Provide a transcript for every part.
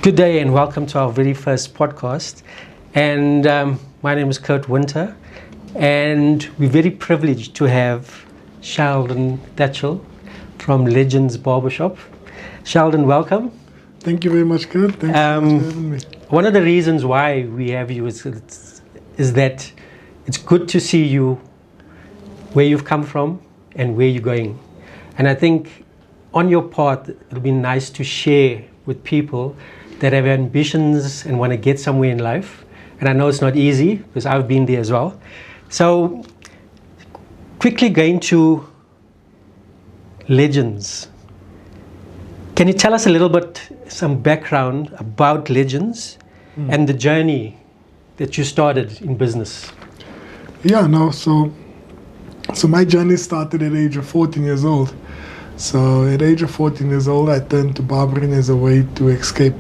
Good day and welcome to our very first podcast. And my name is Kurt Winter, and we're very privileged to have Sheldon Thatchell from Legends Barbershop. Sheldon, welcome. Thank you very much, Kurt. Thanks so much for having me. One of the reasons why we have you is that it's good to see you where you've come from and where you're going. And I think on your part, it'll be nice to share with people that have ambitions and want to get somewhere in life. And I know it's not easy because I've been there as well. So quickly going to Legends. Can you tell us a little bit, some background about Legends and the journey that you started in business? So my journey started at the age of 14 years old. So at the age of 14 years old, I turned to barbering as a way to escape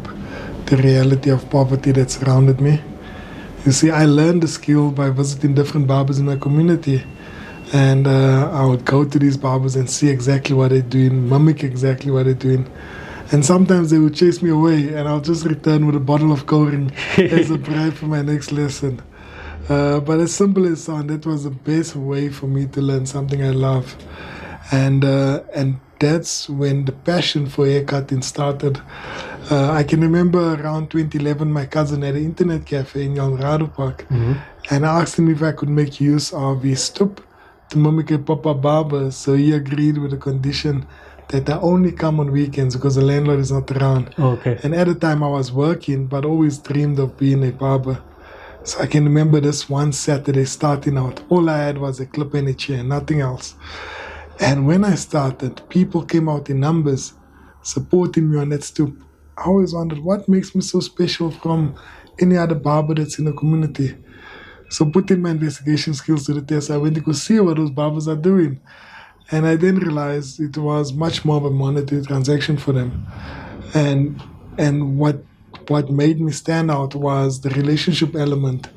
the reality of poverty that surrounded me. You see, I learned the skill by visiting different barbers in my community. And I would go to these barbers and see exactly what they're doing, mimic exactly what they're doing. And sometimes they would chase me away and I'll just return with a bottle of Coring as a bribe for my next lesson. But as simple as sound, that was the best way for me to learn something I love. And that's when the passion for haircutting started. I can remember around 2011, my cousin had an internet cafe in Jan Radopark. And I asked him if I could make use of his stoep to mimic a pop-up barber. So he agreed with the condition that I only come on weekends because the landlord is not around. Okay. And at the time I was working, but always dreamed of being a barber. So I can remember this one Saturday starting out. All I had was a clip and a chair, nothing else. And when I started, people came out in numbers supporting me on that stoop. I always wondered what makes me so special from any other barber that's in the community. So putting my investigation skills to the test, I went to go see what those barbers are doing. And I then realized it was much more of a monetary transaction for them. And what made me stand out was the relationship element.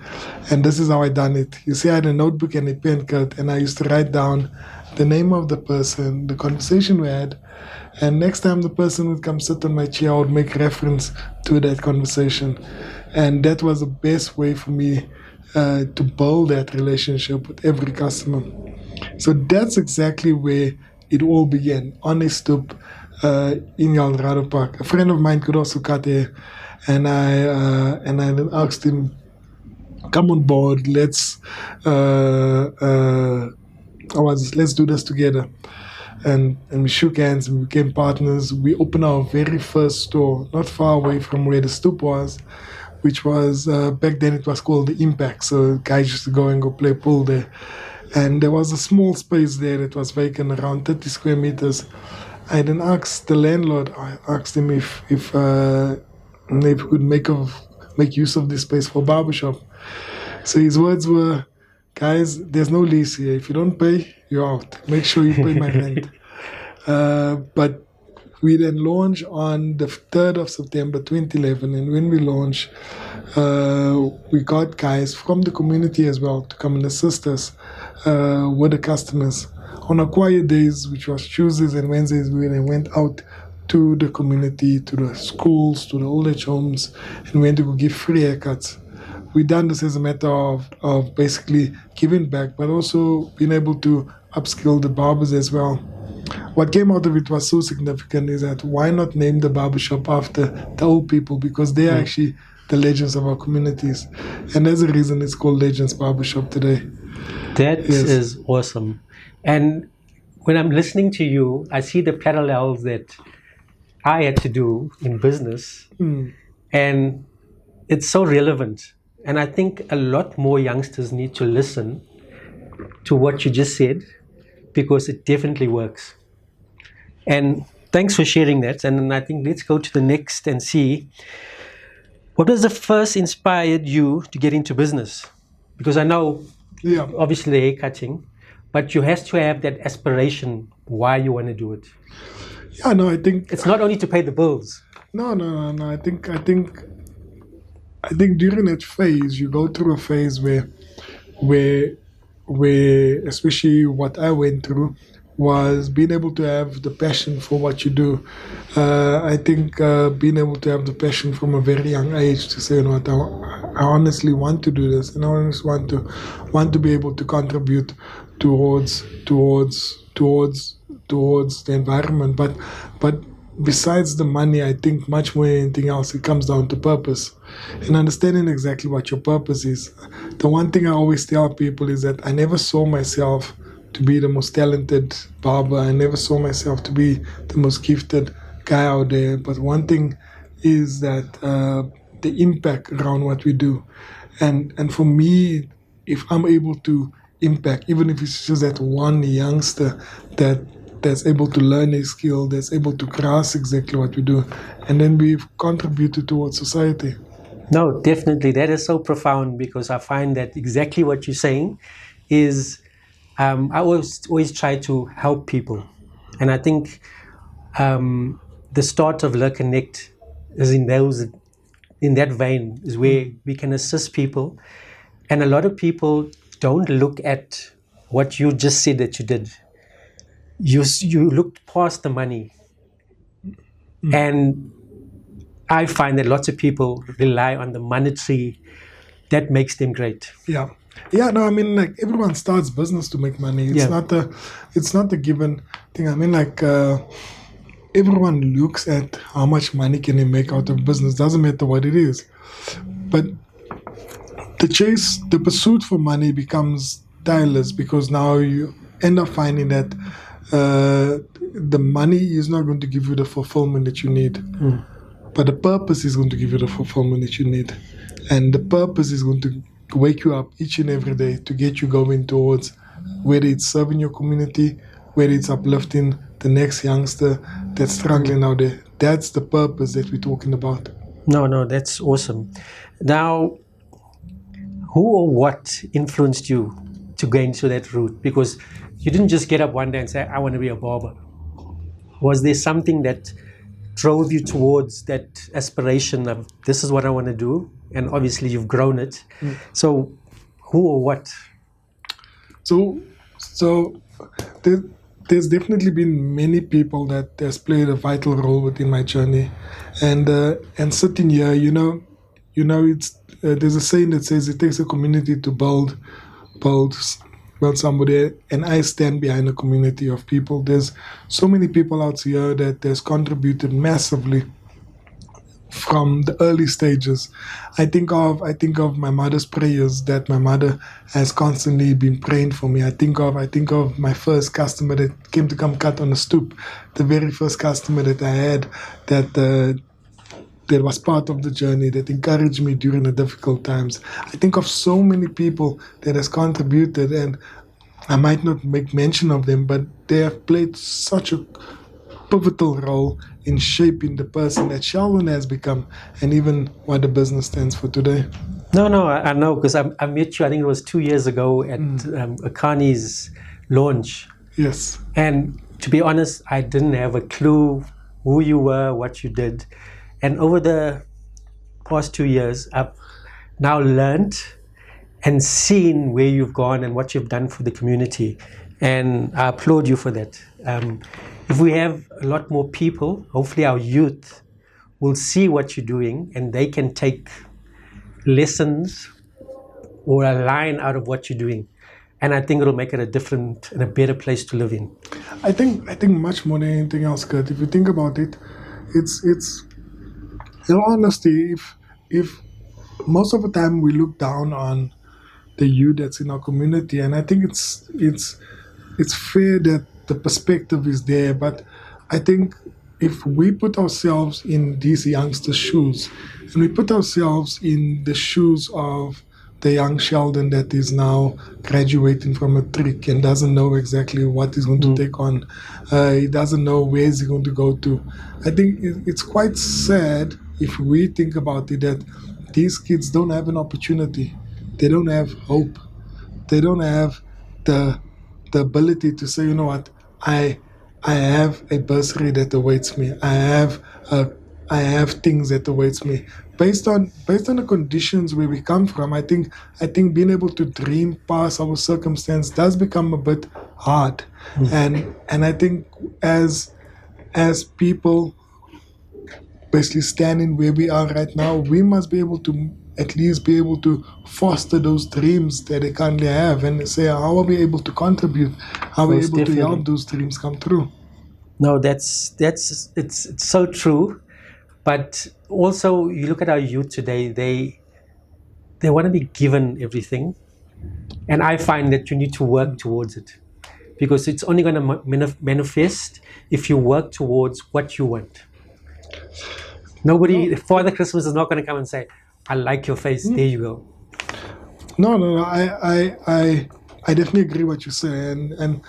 And this is how I done it. You see, I had a notebook and a pen, Kurt, and I used to write down the name of the person, the conversation we had. And next time the person would come sit on my chair, I would make reference to that conversation. And that was the best way for me to build that relationship with every customer. So that's exactly where it all began, on a stoop in Jan Radopark. A friend of mine could also cut hair, and I then asked him, come on board, let's do this together. And we shook hands and we became partners. We opened our very first store, not far away from where the stoop was, which was, back then it was called the Impact. So guys used to go and play pool there. And there was a small space there that was vacant, around 30 square meters. I then asked the landlord, I asked him if we could make use of this space for a barbershop. So his words were, guys, there's no lease here. If you don't pay, you're out. Make sure you pay my rent. But we then launched on the 3rd of September 2011. And when we launched, we got guys from the community as well to come and assist us with the customers. On our quiet days, which was Tuesdays and Wednesdays, we then went out to the community, to the schools, to the old age homes, and went to go give free haircuts. We done this as a matter of basically giving back, but also being able to upskill the barbers as well. What came out of it was so significant is that why not name the barbershop after the old people, because they are actually the legends of our communities. And there's a reason it's called Legends Barbershop today. That is awesome. And when I'm listening to you, I see the parallels that I had to do in business. And it's so relevant. And I think a lot more youngsters need to listen to what you just said, because it definitely works. And thanks for sharing that. And I think let's go to the next and see what was the first inspired you to get into business? Because I know, obviously, the hair cutting, but you have to have that aspiration why you want to do it. I think it's not only to pay the bills. No. I think during that phase, you go through a phase where especially what I went through, was being able to have the passion for what you do. I think being able to have the passion from a very young age to say, you know what, I honestly want to do this, and I honestly want to be able to contribute towards the environment. But besides the money, I think much more than anything else, it comes down to purpose and understanding exactly what your purpose is. The one thing I always tell people is that I never saw myself to be the most talented barber. I never saw myself to be the most gifted guy out there. But one thing is that the impact around what we do. And for me, if I'm able to impact, even if it's just that one youngster that's able to learn a skill, that's able to grasp exactly what we do, and then we've contributed towards society. No, definitely. That is so profound, because I find that exactly what you're saying is I always try to help people. And I think the start of Le Connect is in that vein, is where we can assist people. And a lot of people don't look at what you just said that you did. You looked past the money. And I find that lots of people rely on the monetary that makes them great. Yeah, no, I mean, like, everyone starts business to make money. It's not a given thing. I mean, like, everyone looks at how much money can they make out of business. Doesn't matter what it is. But the pursuit for money becomes tireless, because now you end up finding that the money is not going to give you the fulfillment that you need. But the purpose is going to give you the fulfillment that you need. And the purpose is going to wake you up each and every day to get you going towards, whether it's serving your community, whether it's uplifting the next youngster that's struggling out there. That's the purpose that we're talking about. No, that's awesome. Now, who or what influenced you to go into that route? Because you didn't just get up one day and say, I want to be a barber. Was there something that drove you towards that aspiration of, this is what I want to do? And obviously you've grown it. So who or what? So there's definitely been many people that has played a vital role within my journey. And sitting here, it's there's a saying that says it takes a community to build somebody, and I stand behind a community of people. There's so many people out here that has contributed massively from the early stages. I think of my mother's prayers, that my mother has constantly been praying for me. I think of my first customer that came to come cut on the stoop, the very first customer that I had that was part of the journey, that encouraged me during the difficult times. I think of so many people that has contributed, and I might not make mention of them, but they have played such a pivotal role in shaping the person that Sheldon has become, and even what the business stands for today. No, I know, because I met you, I think it was 2 years ago at Akani's launch. Yes. And to be honest, I didn't have a clue who you were, what you did. And over the past 2 years, I've now learned and seen where you've gone and what you've done for the community. And I applaud you for that. If we have a lot more people, hopefully our youth will see what you're doing, and they can take lessons or a line out of what you're doing. And I think it'll make it a different and a better place to live in. I think much more than anything else, Kurt. If you think about it, it's in all honesty, if most of the time we look down on the youth that's in our community, and I think it's fair that the perspective is there, but I think if we put ourselves in these youngsters' shoes, and we put ourselves in the shoes of the young Sheldon that is now graduating from a trick and doesn't know exactly what he's going to take on, he doesn't know where he's going to go to. I think it's quite sad if we think about it, that these kids don't have an opportunity. They don't have hope. They don't have the ability to say, you know what, I have a bursary that awaits me. I have a I have things that awaits me. Based on the conditions where we come from, I think being able to dream past our circumstance does become a bit hard. And I think as people basically standing where we are right now, we must be able to at least be able to foster those dreams that they currently have and say, how are we able to contribute? How are we Most able to definitely. help those dreams come true? No, it's so true. But also, you look at our youth today; they want to be given everything, and I find that you need to work towards it, because it's only going to manifest if you work towards what you want. Nobody, Father Christmas is not going to come and say, "I like your face." There you go. No. I definitely agree what you say, and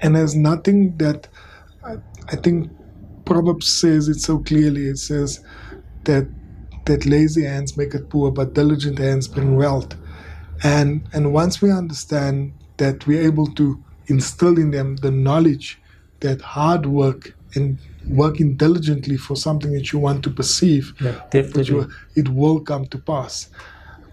there's nothing that I think Proverbs says it so clearly. It says that lazy hands make it poor, but diligent hands bring wealth. And once we understand that we're able to instill in them the knowledge that hard work and working diligently for something that you want to perceive, Yeah, definitely. it will come to pass.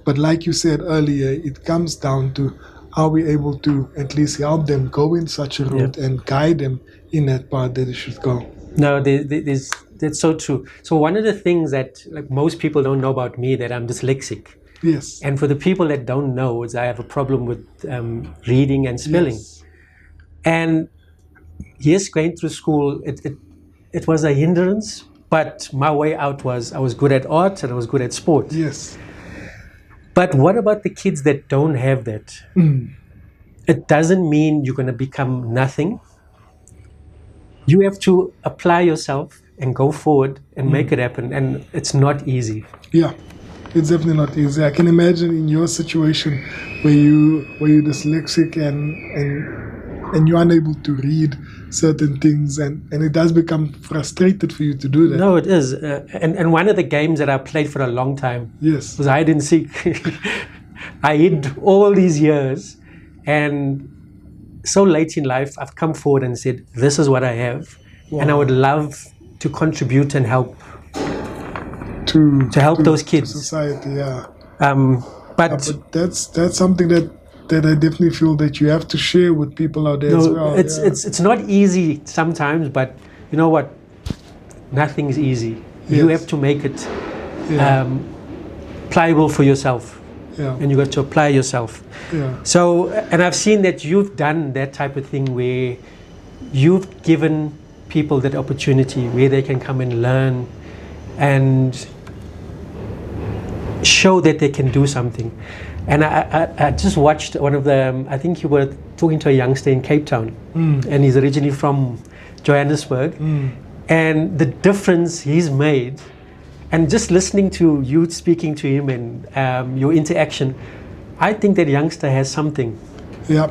But like you said earlier, it comes down to, are we able to at least help them go in such a route and guide them in that path that they should go? No, that's so true. So one of the things that like most people don't know about me, that I'm dyslexic. Yes. And for the people that don't know, is I have a problem with reading and spelling. Yes. And yes, going through school, it was a hindrance, but my way out was I was good at art and I was good at sport. Yes. But what about the kids that don't have that? It doesn't mean you're going to become nothing. You have to apply yourself and go forward and make it happen. And it's not easy. Yeah, it's definitely not easy. I can imagine in your situation where you're dyslexic and you're unable to read certain things, and it does become frustrated for you to do that. No, it is. And one of the games that I played for a long time Yes. was hide and seek. I hid all these years, and so late in life, I've come forward and said, this is what I have, and I would love to contribute and help to help those to kids. society, yeah. But That's something that I definitely feel that you have to share with people out there as well. it's not easy sometimes, but you know what? Nothing's easy. You Yes. have to make it Yeah. pliable for yourself, Yeah. and you got to apply yourself. Yeah. So, and I've seen that you've done that type of thing where you've given people that opportunity where they can come and learn and show that they can do something. And I just watched one of the, I think you were talking to a youngster in Cape Town, and he's originally from Johannesburg, and the difference he's made, and just listening to you speaking to him and your interaction, I think that youngster has something. Yeah.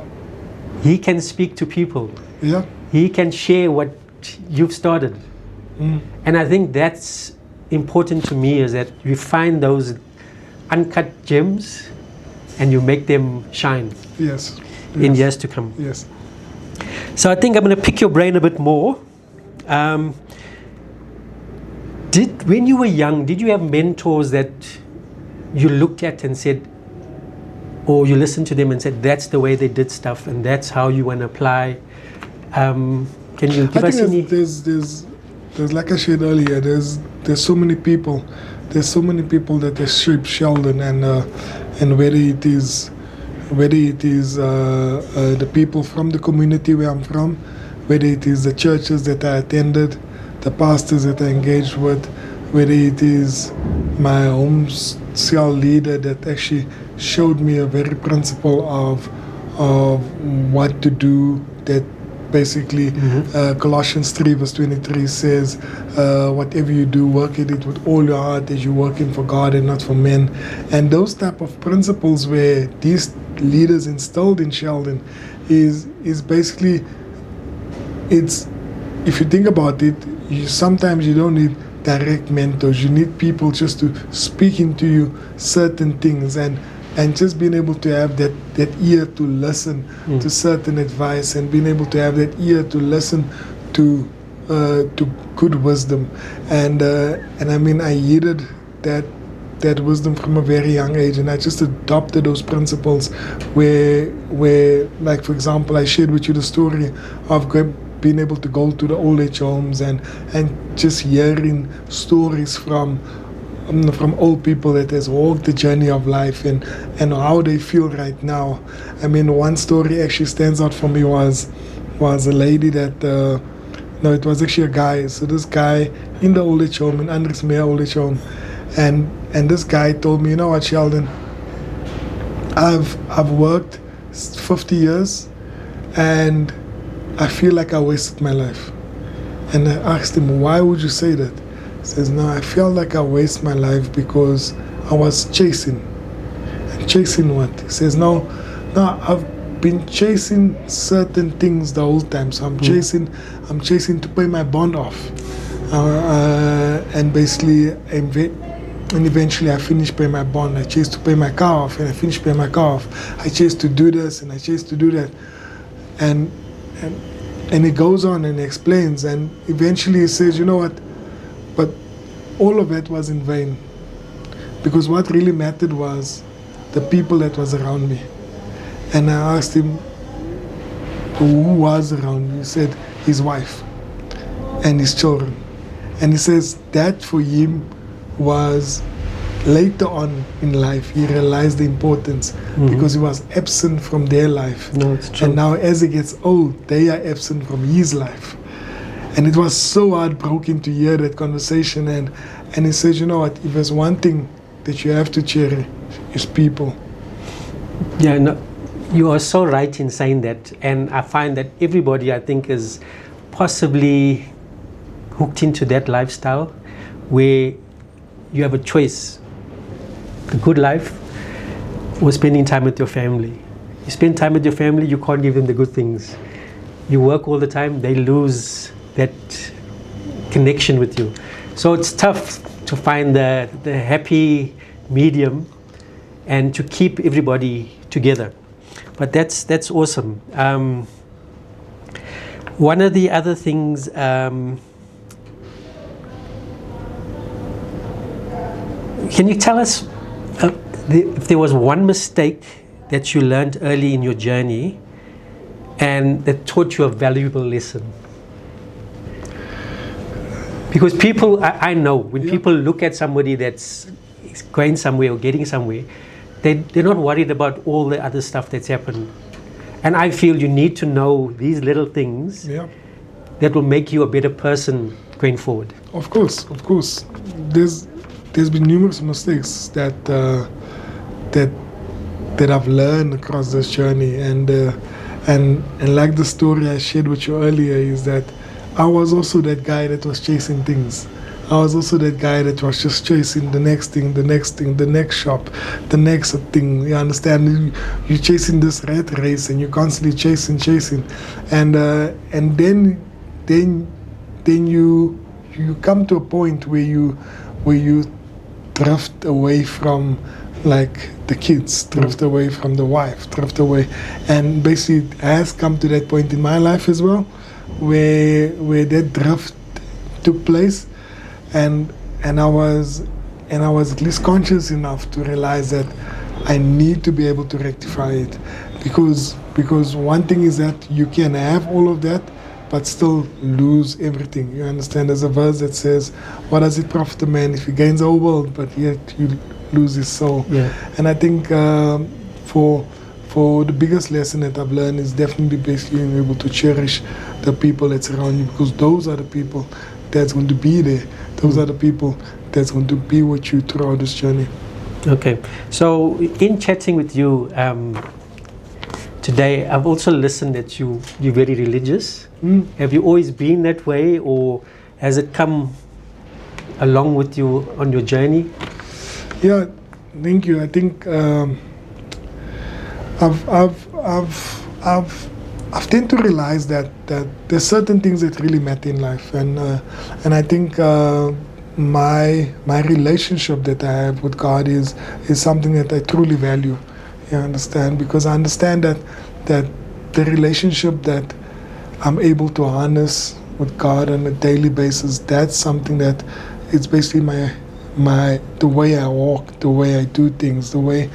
He can speak to people. Yeah. He can share what you've started. And I think that's important to me, is that you find those uncut gems and you make them shine Yes. in years to come. Yes. So I think I'm going to pick your brain a bit more. When you were young, did you have mentors that you looked at and said, or you listened to them and said, that's the way they did stuff and that's how you want to apply? Can you give us any? There's like I said earlier, there's so many people. There's so many people that have shaped Sheldon, and whether it is the people from the community where I'm from, whether it is the churches that I attended, the pastors that I engaged with, whether it is my home cell leader that actually showed me a very principle of what to do, that basically Colossians 3 verse 23 says, whatever you do, work at it with all your heart as you're working for God and not for men. And those type of principles where these leaders instilled in Sheldon is basically, it's, if you think about it, sometimes you don't need direct mentors. You need people just to speak into you certain things, and just being able to have that ear to listen to certain advice, and being able to have that ear to listen to to good wisdom, and I mean I heeded that wisdom from a very young age, and I just adopted those principles. Where like for example, I shared with you the story of being able to go to the old age homes and just hearing stories from old people that has walked the journey of life and how they feel right now. I mean, one story actually stands out for me was a lady that no, it was actually a guy. So this guy in the old age home, in Andries Meyer old age home, and this guy told me, you know what, Sheldon, I've worked 50 years and I feel like I wasted my life. And I asked him, why would you say that? He says, no, I felt like I wasted my life because I was chasing. And chasing what? He says, no, I've been chasing certain things the whole time. So I'm chasing to pay my bond off. And basically, and eventually I finished paying my bond. I chased to pay my car off, and I finished paying my car off. I chased to do this, and I chased to do that. And he goes on and explains, and eventually he says, you know what, but all of that was in vain, because what really mattered was the people that was around me. And I asked him, who was around me? He said, his wife and his children. And he says that for him was later on in life, he realized the importance, because he was absent from their life. No, it's true. And now as he gets old, they are absent from his life. And it was so heartbreaking to hear that conversation. And he says, you know what, if there's one thing that you have to cherish, is people. Yeah, no, you are so right in saying that. And I find that everybody, I think, is possibly hooked into that lifestyle where you have a choice, a good life or spending time with your family. You spend time with your family, you can't give them the good things. You work all the time, they lose that connection with you. So it's tough to find the happy medium and to keep everybody together. But that's awesome. One of the other things, can you tell us if there was one mistake that you learned early in your journey and that taught you a valuable lesson? Because people, I know, when people look at somebody that's going somewhere or getting somewhere, they're not worried about all the other stuff that's happened. And I feel you need to know these little things that will make you a better person going forward. Of course. There's been numerous mistakes that I've learned across this journey, and like the story I shared with you earlier, is that I was also that guy that was chasing things. I was also that guy that was just chasing the next thing, the next shop, the next thing. You understand? You're chasing this rat race, and you're constantly chasing, and then you come to a point where you drift away from, like, the kids, drift away from the wife, drift away, and basically it has come to that point in my life as well, where that drift took place, and I was at least conscious enough to realize that I need to be able to rectify it, because one thing is that you can have all of that but still lose everything. You understand? There's a verse that says, what does it profit a man if he gains the whole world but yet you lose his soul? Yeah. And I think for the biggest lesson that I've learned is definitely basically being able to cherish the people that surround you, because those are the people that's going to be there. Those are the people that's going to be with you throughout this journey. Okay, so in chatting with you today, I've also listened that you're very religious. Have you always been that way, or has it come along with you on your journey? Yeah, thank you. I think I've tend to realize that there's certain things that really matter in life, and I think my relationship that I have with God is something that I truly value. You understand? Because I understand that the relationship that I'm able to harness with God on a daily basis, that's something that it's basically the way I walk, the way I do things, the way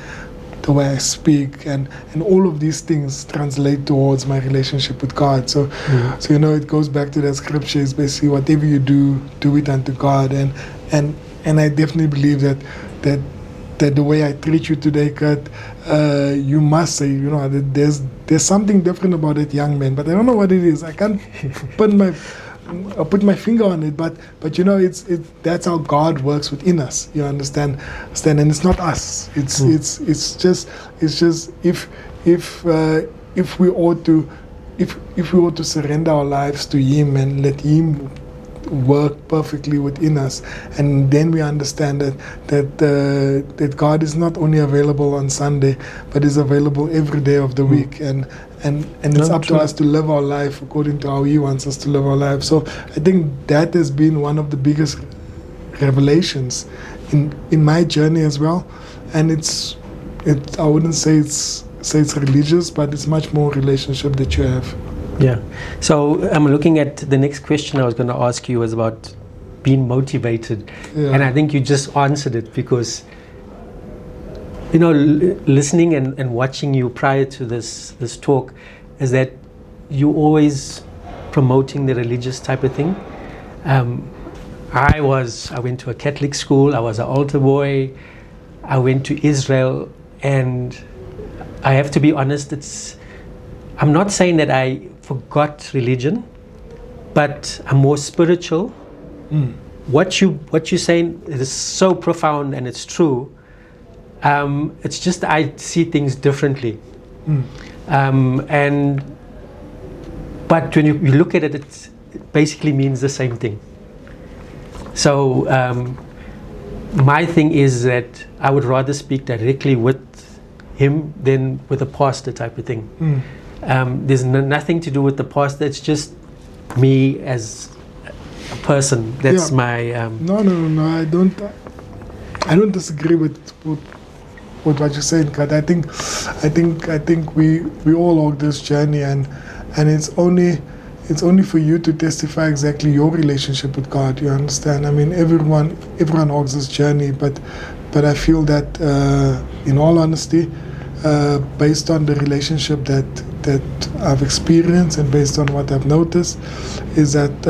I speak, and all of these things translate towards my relationship with God. So, so it goes back to that scripture. It's basically whatever you do, do it unto God. And I definitely believe that the way I treat you today, Kurt, you must say, that there's something different about that young man, but I don't know what it is. I can't put my finger on it, but it's that's how God works within us. You understand, and it's not us. It's just if we ought to surrender our lives to Him and let Him work perfectly within us, and then we understand that God is not only available on Sunday, but is available every day of the week, and it's up to us to live our life according to how He wants us to live our life. So I think that has been one of the biggest revelations in my journey as well, and I wouldn't say it's religious, but it's much more relationship that you have. Yeah. So I'm looking at the next question I was going to ask you was about being motivated. Yeah. And I think you just answered it, because, listening and watching you prior to this talk is that you always promoting the religious type of thing. I went to a Catholic school. I was an altar boy. I went to Israel, and I have to be honest, I'm not saying that I forgot religion, but I'm more spiritual. What you're saying is so profound, and it's true. It's just I see things differently, but when you look at it, it basically means the same thing. So my thing is that I would rather speak directly with him than with a pastor type of thing. There's nothing to do with the pastor. It's just me as a person. That's my. No. I don't disagree with what you're saying, Kat. I think we all walk this journey, and it's only for you to testify exactly your relationship with God. You understand? I mean, everyone walks this journey, but I feel that in all honesty, based on the relationship that I've experienced and based on what I've noticed, is that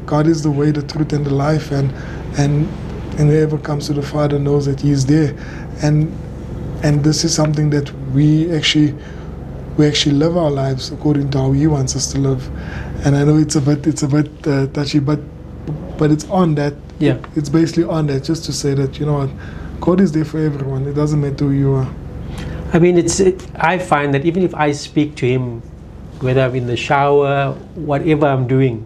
God is the way, the truth, and the life, and whoever comes to the Father knows that He is there, and this is something that we actually live our lives according to how He wants us to live. And I know it's a bit touchy, but it's on that. Yeah, it's basically on that, just to say that God is there for everyone. It doesn't matter who you are. I mean, I find that even if I speak to Him, whether I'm in the shower, whatever I'm doing,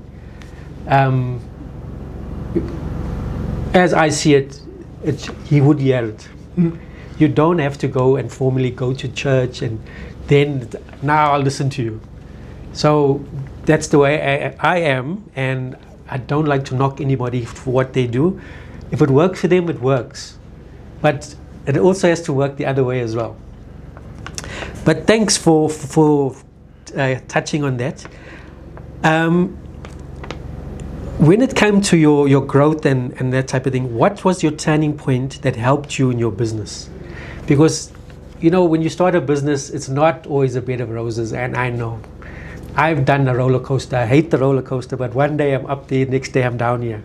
as I see it, He would hear it. You don't have to go and formally go to church and then now I'll listen to you. So that's the way I am, and I don't like to knock anybody for what they do. If it works for them, it works. But it also has to work the other way as well. But thanks for touching on that. When it came to your growth and that type of thing, what was your turning point that helped you in your business? Because, when you start a business, it's not always a bed of roses, and I know. I've done a roller coaster. I hate the roller coaster, but one day I'm up there, next day I'm down here.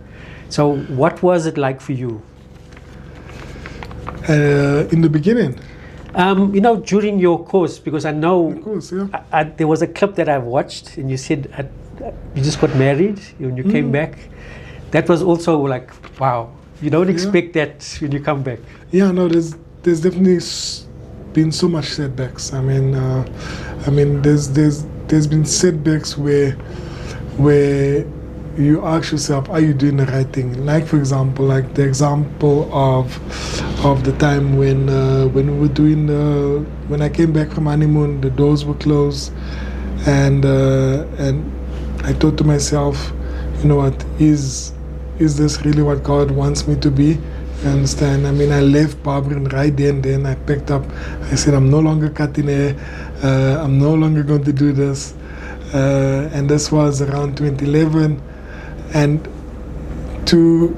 So what was it like for you? In the beginning? During your course, because I know there was a clip that I've watched, and you said you just got married when you came back. That was also like, wow, you don't expect that when you come back. Yeah, no, there's definitely been so much setbacks. I mean, there's been setbacks where you ask yourself, are you doing the right thing? Like, for example, like the example of the time when we were doing when I came back from honeymoon, the doors were closed, and I thought to myself, what, is this really what God wants me to be? You understand? I mean, I left Barbara, and right then I picked up. I said, I'm no longer cutting hair. I'm no longer going to do this. and this was around 2011. And to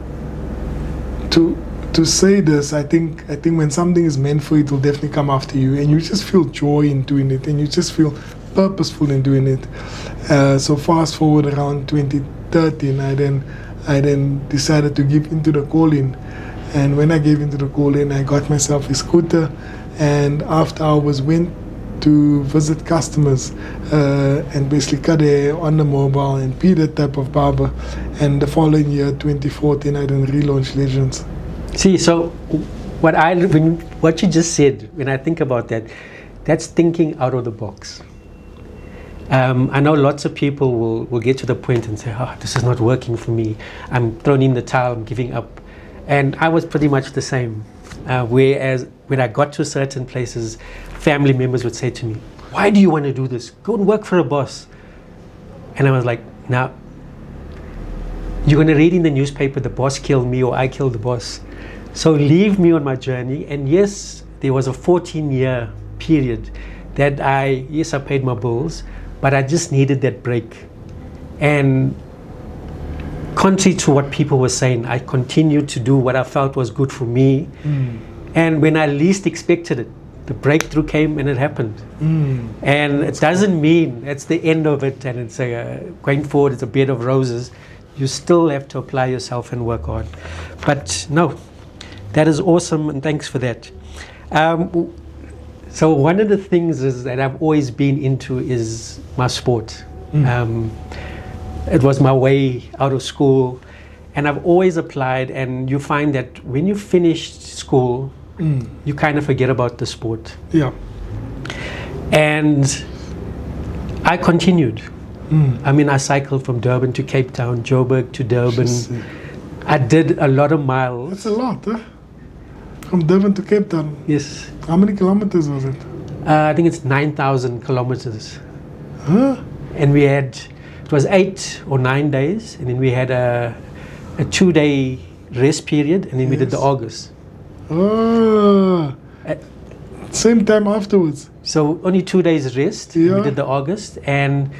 say this, I think when something is meant for you, it will definitely come after you, and you just feel joy in doing it, and you just feel purposeful in doing it. So fast forward around 2013, I then decided to give into the calling, and when I gave into the calling, I got myself a scooter, and after hours went to visit customers and basically cut hair on the mobile and be that type of barber. And the following year, 2014, I then relaunched Legends. See, so what you just said, when I think about that, that's thinking out of the box. I know lots of people will get to the point and say, this is not working for me. I'm throwing in the towel, I'm giving up. And I was pretty much the same. Whereas when I got to certain places, family members would say to me, why do you want to do this? Go and work for a boss. And I was like, now, you're going to read in the newspaper, the boss killed me or I killed the boss. So leave me on my journey. And yes, there was a 14-year period that I paid my bills, but I just needed that break. And contrary to what people were saying, I continued to do what I felt was good for me. And when I least expected it, the breakthrough came and it happened. And it doesn't mean it's the end of it and it's going forward, it's a bed of roses. You still have to apply yourself and work hard. But no, that is awesome, and thanks for that. So one of the things is that I've always been into is my sport. It was my way out of school, and I've always applied, and you find that when you finish school, you kind of forget about the sport. Yeah. And I continued. I mean, I cycled from Durban to Cape Town, Joburg to Durban. I did a lot of miles. That's a lot, huh? From Durban to Cape Town? Yes. How many kilometers was it? I think it's 9,000 kilometers. Huh? And it was 8 or 9 days, and then we had a 2-day rest period, and then we did the August. Oh, same time afterwards. So only 2 days rest. Yeah. We did the August, and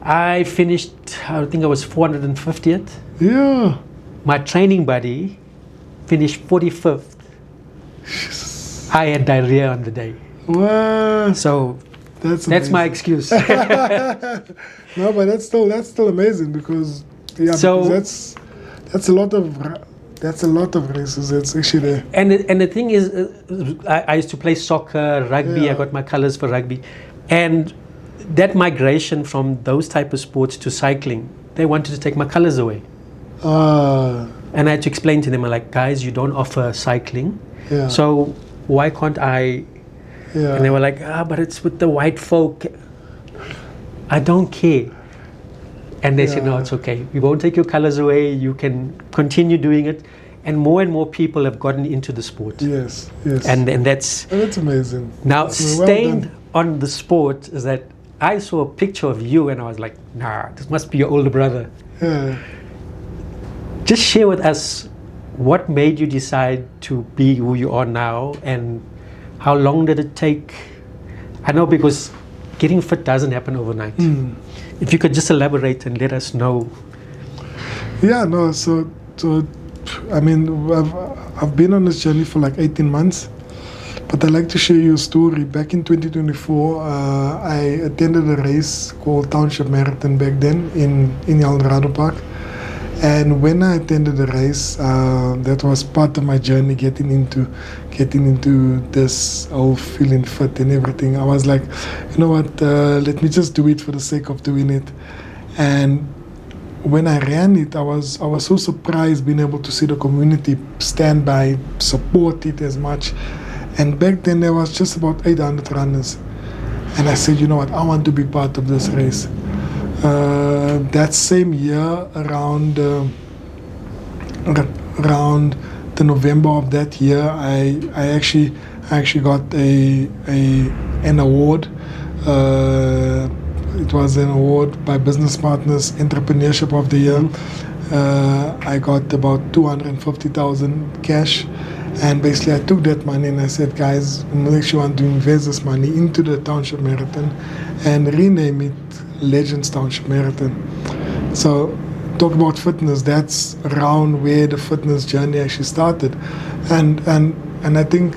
I finished, I think I was 450th. Yeah. My training buddy finished 45th. I had diarrhea on the day. Wow. So that's my excuse. No, but that's still amazing because because that's a lot of races. That's actually there. And the thing is, I used to play soccer, rugby. Yeah. I got my colors for rugby, and that migration from those type of sports to cycling, they wanted to take my colors away. And I had to explain to them, I'm like, guys, you don't offer cycling, so why can't I? Yeah. And they were like, but it's with the white folk. I don't care. And they said, no, it's okay. We won't take your colors away. You can continue doing it. And more people have gotten into the sport. Yes. And that's amazing. Now, so staying on the sport is that I saw a picture of you and I was like, nah, this must be your older brother. Yeah. Just share with us what made you decide to be who you are now, and how long did it take? I know, because getting fit doesn't happen overnight. If you could just elaborate and let us know. Yeah, no, so I mean, I've been on this journey for like 18 months, but I'd like to share you a story. Back in 2024, I attended a race called Township Marathon back then in Eldorado Park. And when I attended the race, that was part of my journey getting into this whole feeling fit and everything. I was like, you know what, let me just do it for the sake of doing it. And when I ran it, I was so surprised being able to see the community stand by, support it as much. And back then there was just about 800 runners. And I said, you know what, I want to be part of this race. That same year, around the November of that year, I actually got an award. It was an award by Business Partners, Entrepreneurship of the Year. I got about 250,000 cash, and basically I took that money and I said, guys, I actually want to invest this money into the Township Marathon and rename it Legends Township Marathon. So talk about fitness, that's around where the fitness journey actually started. And I think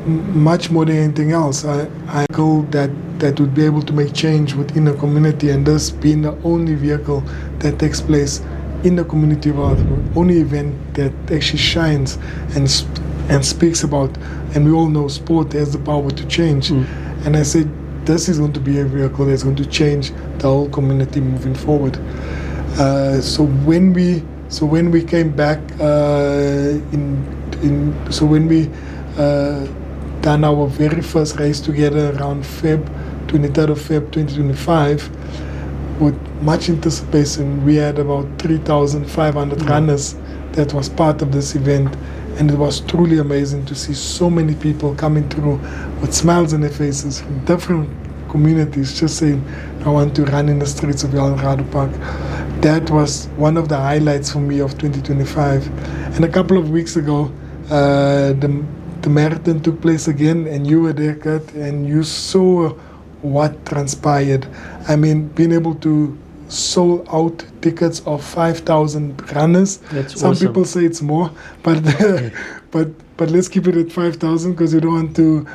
much more than anything else, I go that would be able to make change within the community, and this being the only vehicle that takes place in the community of our only event that actually shines and speaks about, and we all know sport has the power to change. And I said this is going to be a vehicle that's going to change the whole community moving forward. So when we came back when we done our very first race together around 23rd of Feb 2025, with much anticipation, we had about 3,500 runners that was part of this event, and it was truly amazing to see so many people coming through with smiles on their faces from different communities, just saying, I want to run in the streets of Eldorado Park. That was one of the highlights for me of 2025. And a couple of weeks ago, the marathon took place again, and you were there, Kurt, and you saw what transpired. I mean, being able to sold out tickets of 5,000 runners. That's Some awesome. people say it's more, but but let's keep it at 5,000 because we don't want to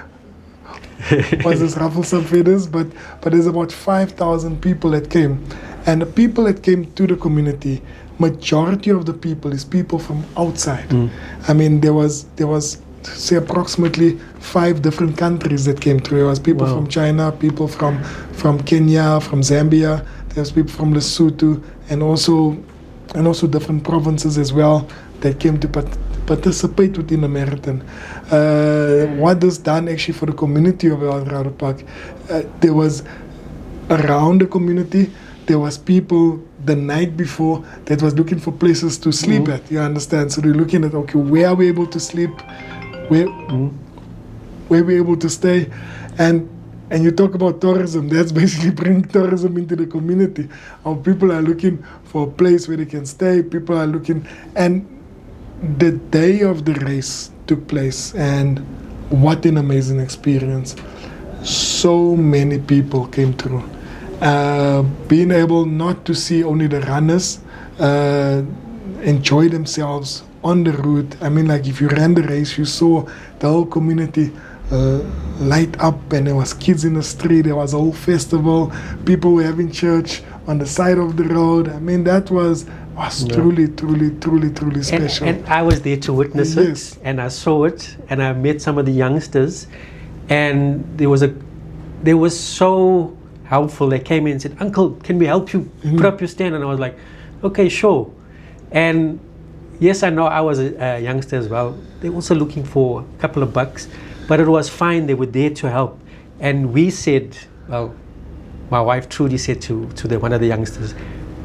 ruffle some feathers. But there's about 5,000 people that came, and the people that came to the community, majority of the people is people from outside. I mean, there was say approximately 5 different countries that came through. There was people Wow. from China, people from Kenya, from Zambia. There's people from Lesotho, and also different provinces as well that came to participate within the marathon. What this done actually for the community of Eldorado Park, there was around the community, there was people the night before that was looking for places to sleep at. You understand? So they're looking at, okay, where are we able to sleep? Where we're able to stay, and you talk about tourism. That's basically bringing tourism into the community. Our people are looking for a place where they can stay. People are looking, and the day of the race took place, and what an amazing experience! So many people came through. Being able not to see only the runners enjoy themselves on the route. I mean, like if you ran the race, you saw the whole community light up, and there was kids in the street, there was a whole festival, people were having church on the side of the road. I mean, that was truly special. And I was there to witness Yes. it, and I saw it, and I met some of the youngsters, and they were so helpful. They came in and said, "Uncle, can we help you put up your stand?" And I was like, "Okay, sure." And yes, I know I was a youngster as well. They were also looking for a couple of bucks, but it was fine. They were there to help. And we said, well, my wife Trudy said to one of the youngsters,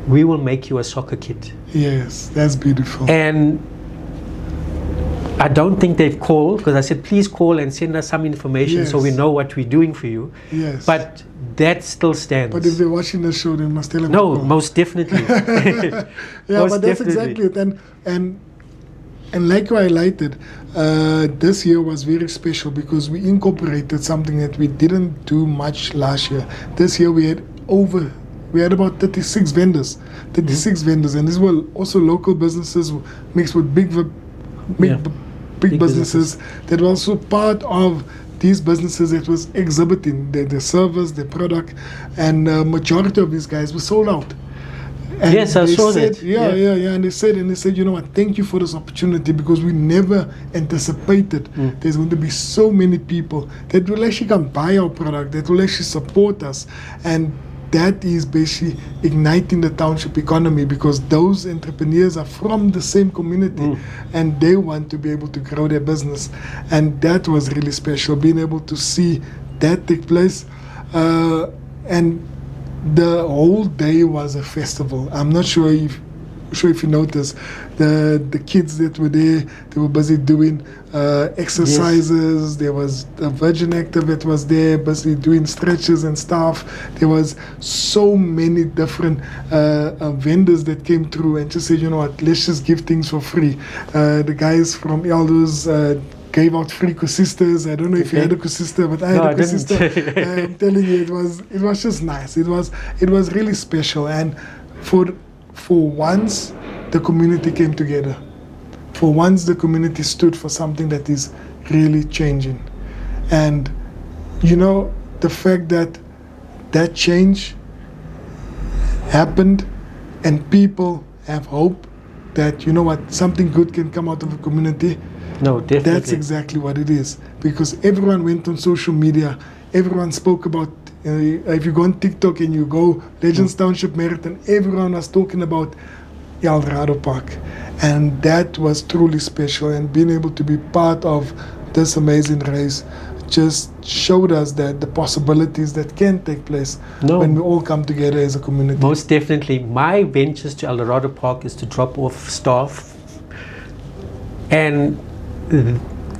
"We will make you a soccer kit." Yes, that's beautiful. And I don't think they've called, because I said, please call and send us some information so we Yes. know what we're doing for you. Yes. But that still stands. But if they're watching the show, they must tell them. No, to call. most definitely. Yeah, Most but that's definitely. exactly it. And like you highlighted, this year was very special because we incorporated something that we didn't do much last year. This year we had about 36 vendors, vendors, and these were also local businesses mixed with big Big businesses that were also part of these businesses that was exhibiting their service, their product, and majority of these guys were sold out. And Yes, I they saw said, that. Yeah. And they said, you know what, thank you for this opportunity, because we never anticipated there's going to be so many people that will actually come buy our product, that will actually support us. And that is basically igniting the township economy, because those entrepreneurs are from the same community and they want to be able to grow their business. And that was really special, being able to see that take place. And the whole day was a festival. I'm not sure if you noticed, the kids that were there, they were busy doing exercises. There was the Virgin Active that was there, busy doing stretches and stuff. There was so many different vendors that came through and just said, you know what, let's just give things for free. The guys from Elders gave out free Kusistas. I don't know if you had a Kusista, but I had a Kusista. I'm telling you, it was just nice. It was really special, and for once the community came together. For once the community stood for something that is really changing. And you know, the fact that change happened and people have hope that, you know what, something good can come out of a community. No, definitely. That's exactly what it is. Because everyone went on social media, everyone spoke about, if you go on TikTok and you go Legends Township Marathon, everyone was talking about Eldorado Park. And that was truly special, and being able to be part of this amazing race just showed us that the possibilities that can take place when we all come together as a community. Most definitely. My ventures to Eldorado Park is to drop off staff, and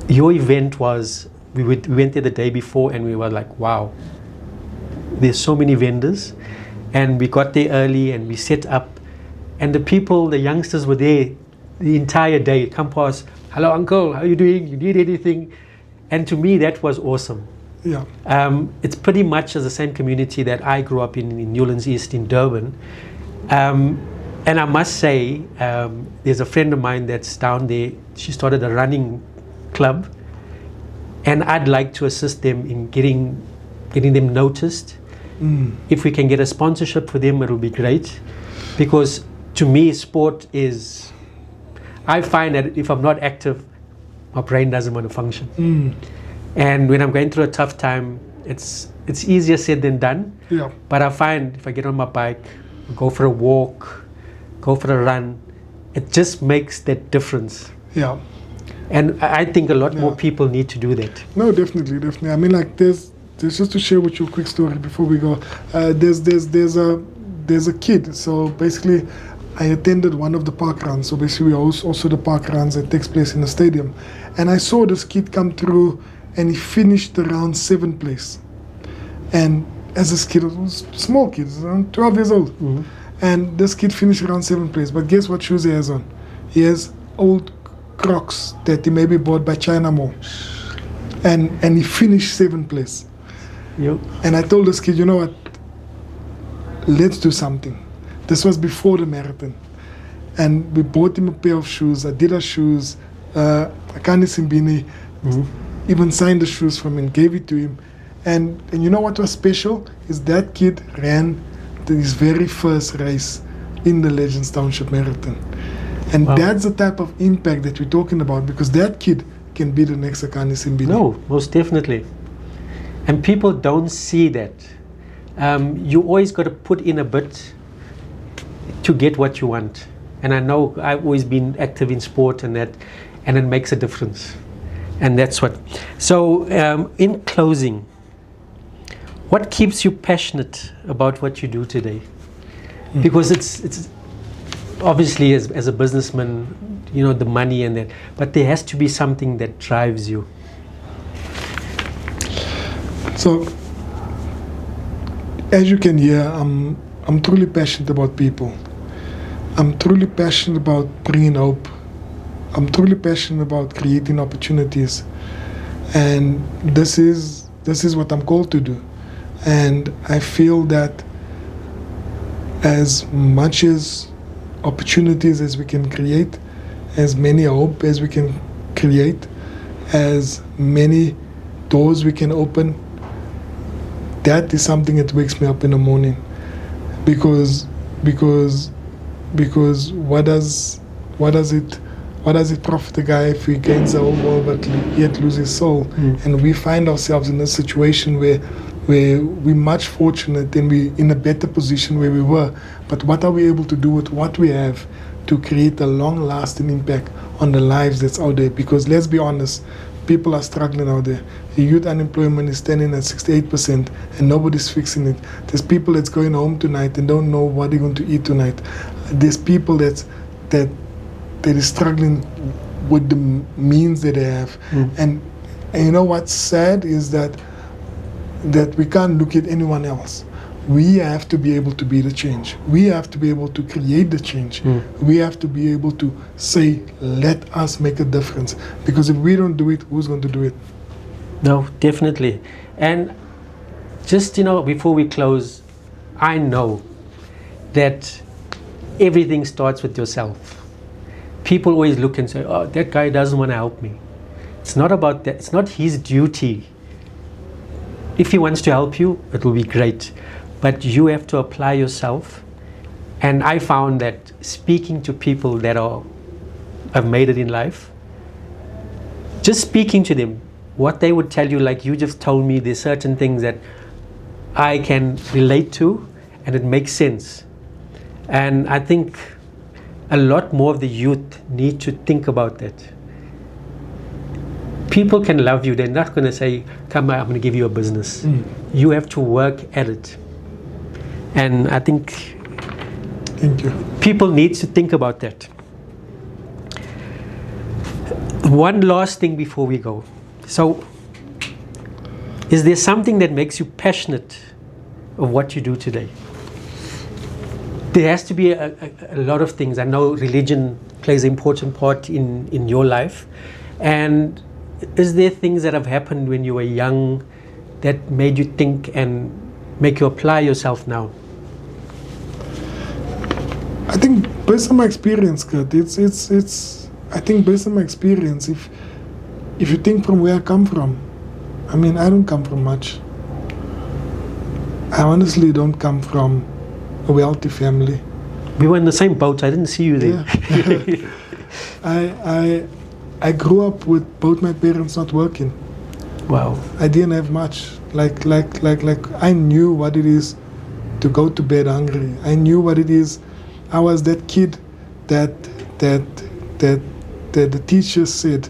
your event was, we went there the day before and we were like, wow, there's so many vendors, and we got there early and we set up, and the people, the youngsters were there the entire day. Come past, hello uncle, how are you doing? You need anything? And to me, that was awesome. Yeah. It's pretty much as the same community that I grew up in Newlands East in Durban. And I must say, there's a friend of mine that's down there. She started a running club, and I'd like to assist them in getting them noticed. If we can get a sponsorship for them, it'll be great. Because to me, sport is, I find that if I'm not active, my brain doesn't want to function. And when I'm going through a tough time, it's easier said than done. Yeah. But I find if I get on my bike, go for a walk, go for a run, it just makes that difference. Yeah. And I think a lot more people need to do that. No, definitely. I mean, like, there's just to share with you a quick story before we go. There's a kid. So basically, I attended one of the park runs. So basically, also the park runs that takes place in the stadium, and I saw this kid come through, and he finished around 7th place. And as this kid, was a small kid, around 12 years old, and this kid finished around 7th place. But guess what shoes he has on? He has old Crocs that he maybe bought by China Mall, and he finished 7th place. Yep. And I told this kid, you know what? Let's do something. This was before the marathon, and we bought him a pair of shoes, Adidas shoes, Akani Simbini, even signed the shoes from him, gave it to him, and you know what was special is that kid ran his very first race in the Legends Township Marathon, and that's the type of impact that we're talking about, because that kid can be the next Akani Simbini. No, most definitely, and people don't see that. You always got to put in a bit to get what you want. And I know I've always been active in sport and that, and it makes a difference. And that's what. So in closing, what keeps you passionate about what you do today? Because it's obviously as a businessman, you know, the money and that, but there has to be something that drives you. So as you can hear, I'm truly passionate about people. I'm truly passionate about bringing hope. I'm truly passionate about creating opportunities, and this is what I'm called to do. And I feel that as much as opportunities as we can create, as many hope as we can create, as many doors we can open, that is something that wakes me up in the morning. Because what does it profit a guy if he gains the whole world but yet loses his soul? And we find ourselves in a situation where we're much fortunate and we're in a better position where we were. But what are we able to do with what we have to create a long-lasting impact on the lives that's out there? Because let's be honest, people are struggling out there. The youth unemployment is standing at 68% and nobody's fixing it. There's people that's going home tonight and don't know what they're going to eat tonight. There's people that is struggling with the means that they have. And you know what's sad is that we can't look at anyone else. we have to be able to be the change. We have to be able to create the change. We have to be able to say, let us make a difference. Because if we don't do it, who's going to do it? No, definitely. And just, before we close, I know that everything starts with yourself. People always look and say, oh, that guy doesn't want to help me. It's not about that. It's not his duty. If he wants to help you, it will be great. But you have to apply yourself. And I found that speaking to people that have made it in life, just speaking to them, what they would tell you, like you just told me, there's certain things that I can relate to and it makes sense. And I think a lot more of the youth need to think about that. People can love you. They're not going to say, come on, I'm going to give you a business. You have to work at it. And I think Thank you. People need to think about that. One last thing before we go. So, is there something that makes you passionate of what you do today? There has to be a lot of things. I know religion plays an important part in your life. And is there things that have happened when you were young that made you think and make you apply yourself now? I think based on my experience, Kurt, I think based on my experience, if you think from where I come from, I mean, I don't come from much. I honestly don't come from a wealthy family. We were in the same boat. I didn't see you there. Yeah. I grew up with both my parents not working. Wow. I didn't have much. Like I knew what it is to go to bed hungry. I knew what it is. I was that kid that the teacher said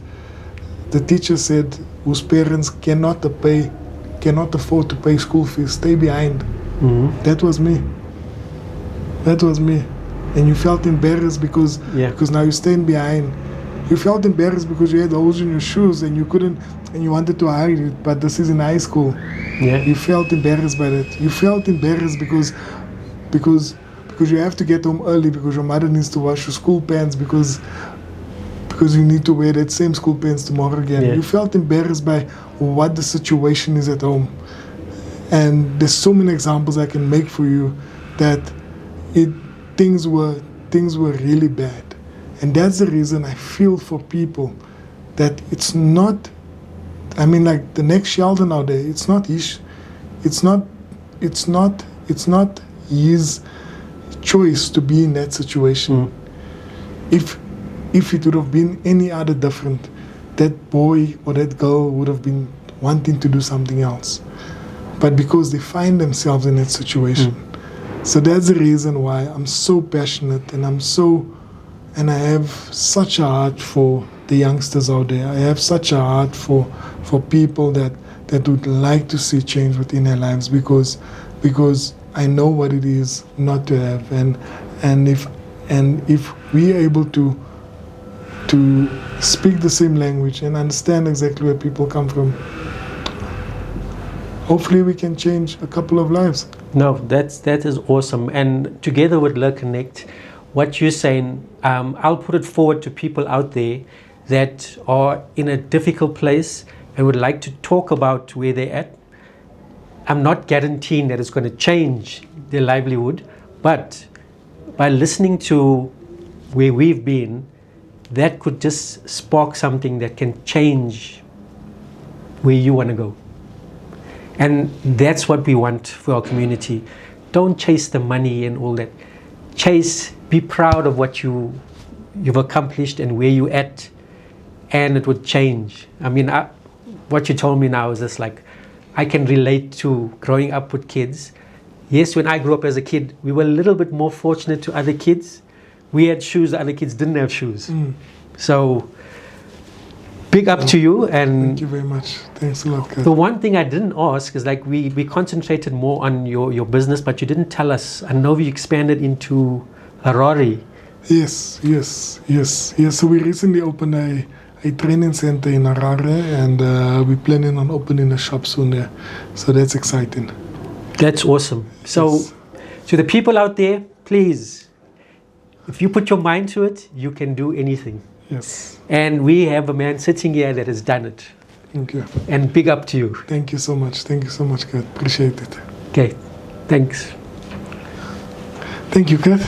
whose parents cannot afford to pay school fees, stay behind. Mm-hmm. That was me. And you felt embarrassed because now you're staying behind. You felt embarrassed because you had holes in your shoes and you couldn't, and you wanted to hide it, but this is in high school. Yeah. You felt embarrassed by that. You felt embarrassed because you have to get home early because your mother needs to wash your school pants because you need to wear that same school pants tomorrow again. Yeah. You felt embarrassed by what the situation is at home. And there's so many examples I can make for you that things were really bad. And that's the reason I feel for people that it's not, I mean, like the next Sheldon out there, it's not his choice to be in that situation. If it would have been any other different, that boy or that girl would have been wanting to do something else. But because they find themselves in that situation. So that's the reason why I'm so passionate and I have such a heart for the youngsters out there. I have such a heart for people that would like to see change within their lives because I know what it is not to have. And if we are able to speak the same language and understand exactly where people come from, hopefully we can change a couple of lives. No, that is awesome. And together with Learn Connect, what you're saying, I'll put it forward to people out there that are in a difficult place and would like to talk about where they're at. I'm not guaranteeing that it's going to change their livelihood, but by listening to where we've been, that could just spark something that can change where you want to go. And that's what we want for our community. Don't chase the money and all that. Be proud of what you've accomplished and where you're at, and it would change. I mean, what you told me now is just like, I can relate to growing up with kids. Yes, when I grew up as a kid, we were a little bit more fortunate to other kids. We had shoes, the other kids didn't have shoes. So, big up to you. And thank you very much. Thanks a lot, Kurt. The one thing I didn't ask is like we concentrated more on your business, but you didn't tell us. I know you expanded into Harare. Yes. So we recently opened a training center in Harare, and we're planning on opening a shop soon there. So that's exciting. That's awesome. So, Yes. to the people out there, please, if you put your mind to it, you can do anything. Yes. And we have a man sitting here that has done it. Thank you. And big up to you. Thank you so much. Thank you so much, Kurt. Appreciate it. Okay, thanks. Thank you, Kurt.